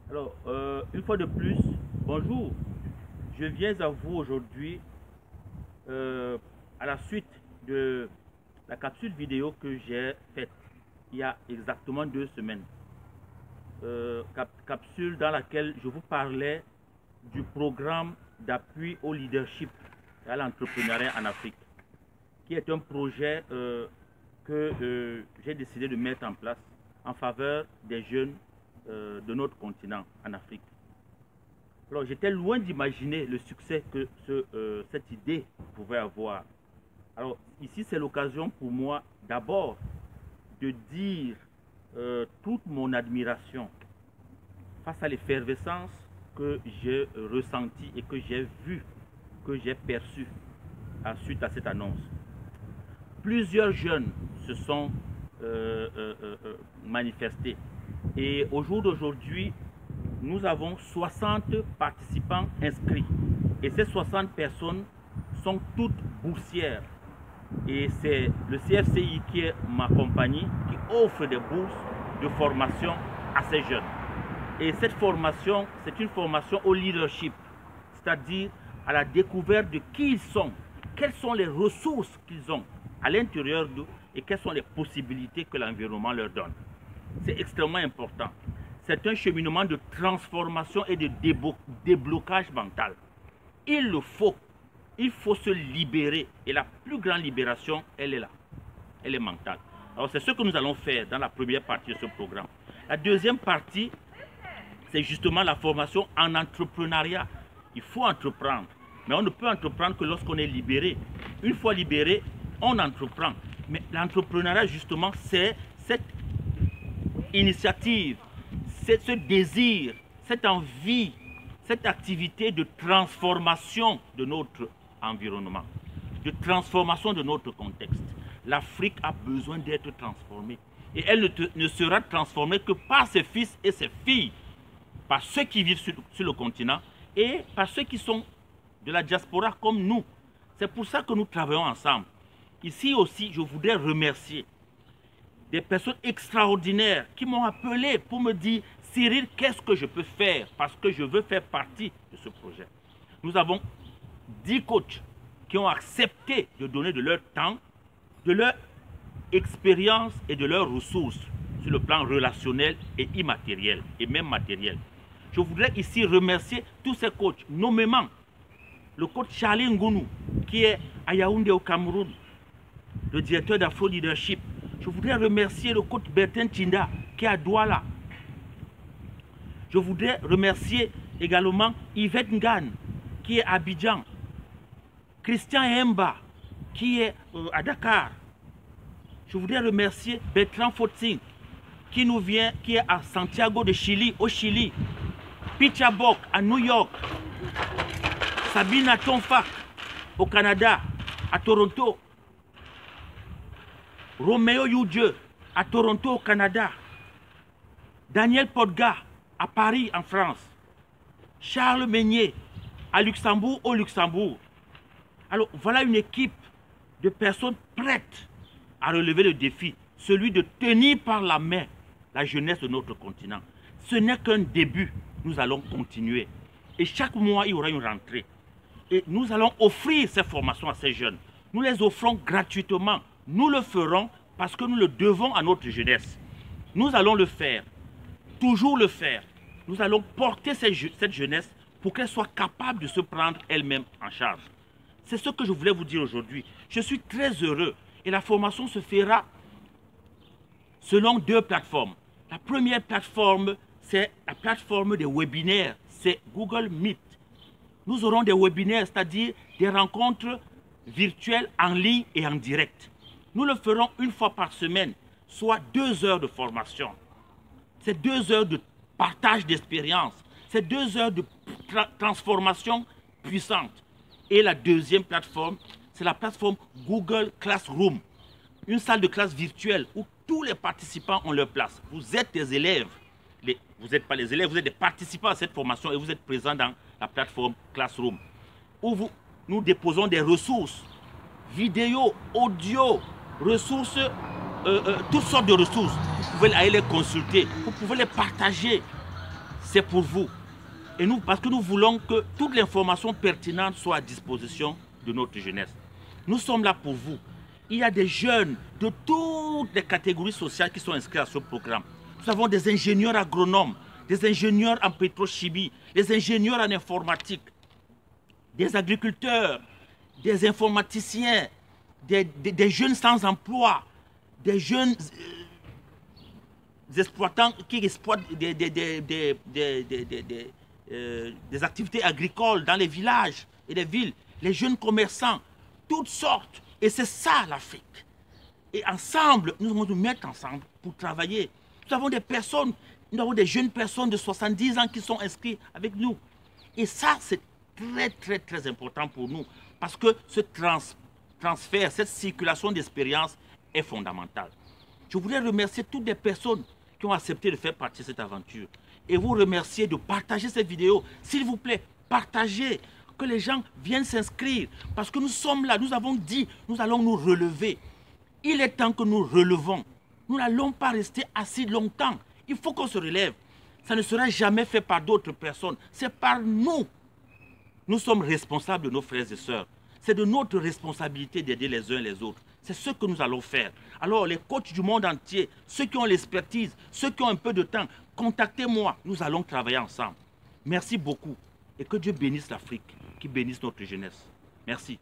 Alors, une fois de plus, bonjour. Je viens à vous aujourd'hui à la suite de la capsule vidéo que j'ai faite il y a exactement 2 semaines. Capsule dans laquelle je vous parlais du programme d'appui au leadership et à l'entrepreneuriat en Afrique, qui est un projet que j'ai décidé de mettre en place en faveur des jeunes de notre continent en Afrique. Alors j'étais loin d'imaginer le succès que cette idée pouvait avoir. Alors ici c'est l'occasion pour moi d'abord de dire toute mon admiration face à l'effervescence que j'ai ressentie et que j'ai vue, que j'ai perçue suite à cette annonce. Plusieurs jeunes se sont manifestés et au jour d'aujourd'hui, nous avons 60 participants inscrits et ces 60 personnes sont toutes boursières et c'est le CFCI qui est ma compagnie qui offre des bourses de formation à ces jeunes. Et cette formation, c'est une formation au leadership, c'est-à-dire à la découverte de qui ils sont, quelles sont les ressources qu'ils ont à l'intérieur d'eux et quelles sont les possibilités que l'environnement leur donne. C'est extrêmement important. C'est un cheminement de transformation et de déblocage mental. Il le faut. Il faut se libérer. Et la plus grande libération, elle est là. Elle est mentale. Alors c'est ce que nous allons faire dans la première partie de ce programme. La deuxième partie, c'est justement la formation en entrepreneuriat. Il faut entreprendre. Mais on ne peut entreprendre que lorsqu'on est libéré. Une fois libéré, on entreprend. Mais l'entrepreneuriat, justement, c'est cette initiative, c'est ce désir, cette envie, cette activité de transformation de notre environnement, de transformation de notre contexte. L'Afrique a besoin d'être transformée. Et elle ne sera transformée que par ses fils et ses filles, par ceux qui vivent sur le continent et par ceux qui sont de la diaspora comme nous. C'est pour ça que nous travaillons ensemble. Ici aussi, je voudrais remercier des personnes extraordinaires qui m'ont appelé pour me dire « Cyril, qu'est-ce que je peux faire parce que je veux faire partie de ce projet ?» Nous avons 10 coachs qui ont accepté de donner de leur temps, de leur expérience et de leurs ressources sur le plan relationnel et immatériel et même matériel. Je voudrais ici remercier tous ces coachs, nommément le coach Charlie Ngounou qui est à Yaoundé au Cameroun, le directeur d'Afro Leadership. Je voudrais remercier le coach Bertin Tinda qui est à Douala. Je voudrais remercier également Yvette Ngan qui est à Abidjan. Christian Hemba qui est à Dakar. Je voudrais remercier Bertrand Fotsing qui nous vient, qui est à Santiago de Chili, au Chili. Picha Bok à New York. Sabina Tonfak au Canada, à Toronto. Roméo Youdjeu à Toronto au Canada. Daniel Podga à Paris en France. Charles Meignet à Luxembourg au Luxembourg. Alors voilà une équipe de personnes prêtes à relever le défi, celui de tenir par la main la jeunesse de notre continent. Ce n'est qu'un début, nous allons continuer. Et chaque mois, il y aura une rentrée. Et nous allons offrir ces formations à ces jeunes. Nous les offrons gratuitement. Nous le ferons parce que nous le devons à notre jeunesse. Nous allons le faire, toujours le faire. Nous allons porter cette jeunesse pour qu'elle soit capable de se prendre elle-même en charge. C'est ce que je voulais vous dire aujourd'hui. Je suis très heureux et la formation se fera selon 2 plateformes. La première plateforme, c'est la plateforme des webinaires. C'est Google Meet. Nous aurons des webinaires, c'est-à-dire des rencontres virtuelles en ligne et en direct. Nous le ferons une fois par semaine, soit 2 heures de formation. C'est 2 heures de partage d'expérience. C'est 2 heures de transformation puissante. Et la deuxième plateforme, c'est la plateforme Google Classroom. Une salle de classe virtuelle où tous les participants ont leur place. Vous êtes des élèves. Vous n'êtes pas les élèves, vous êtes des participants à cette formation et vous êtes présents dans la plateforme Classroom. Où nous déposons des ressources, vidéo, audio, ressources, toutes sortes de ressources. Vous pouvez aller les consulter, vous pouvez les partager. c'est pour vous. Et nous, parce que nous voulons que toute l'information pertinente soit à disposition de notre jeunesse. Nous sommes là pour vous. Il y a des jeunes de toutes les catégories sociales qui sont inscrits à ce programme. Nous avons des ingénieurs agronomes, des ingénieurs en pétrochimie, des ingénieurs en informatique, des agriculteurs, des informaticiens, des jeunes sans emploi, des jeunes exploitants qui exploitent des activités agricoles dans les villages et les villes, les jeunes commerçants, toutes sortes. Et c'est ça l'Afrique. Et ensemble, nous devons nous mettre ensemble pour travailler. Nous avons des personnes, nous avons des jeunes personnes de 70 ans qui sont inscrites avec nous. Et ça, c'est très, très, très important pour nous. Parce que ce transfert, cette circulation d'expérience est fondamentale. Je voudrais remercier toutes les personnes qui ont accepté de faire partie de cette aventure. Et vous remercier de partager cette vidéo. S'il vous plaît, partagez, que les gens viennent s'inscrire. Parce que nous sommes là, nous avons dit, nous allons nous relever. Il est temps que nous relevons. Nous n'allons pas rester assis longtemps. Il faut qu'on se relève. Ça ne sera jamais fait par d'autres personnes. C'est par nous. Nous sommes responsables de nos frères et sœurs. C'est de notre responsabilité d'aider les uns les autres. C'est ce que nous allons faire. Alors, les coachs du monde entier, ceux qui ont l'expertise, ceux qui ont un peu de temps, contactez-moi. Nous allons travailler ensemble. Merci beaucoup. Et que Dieu bénisse l'Afrique, qui bénisse notre jeunesse. Merci.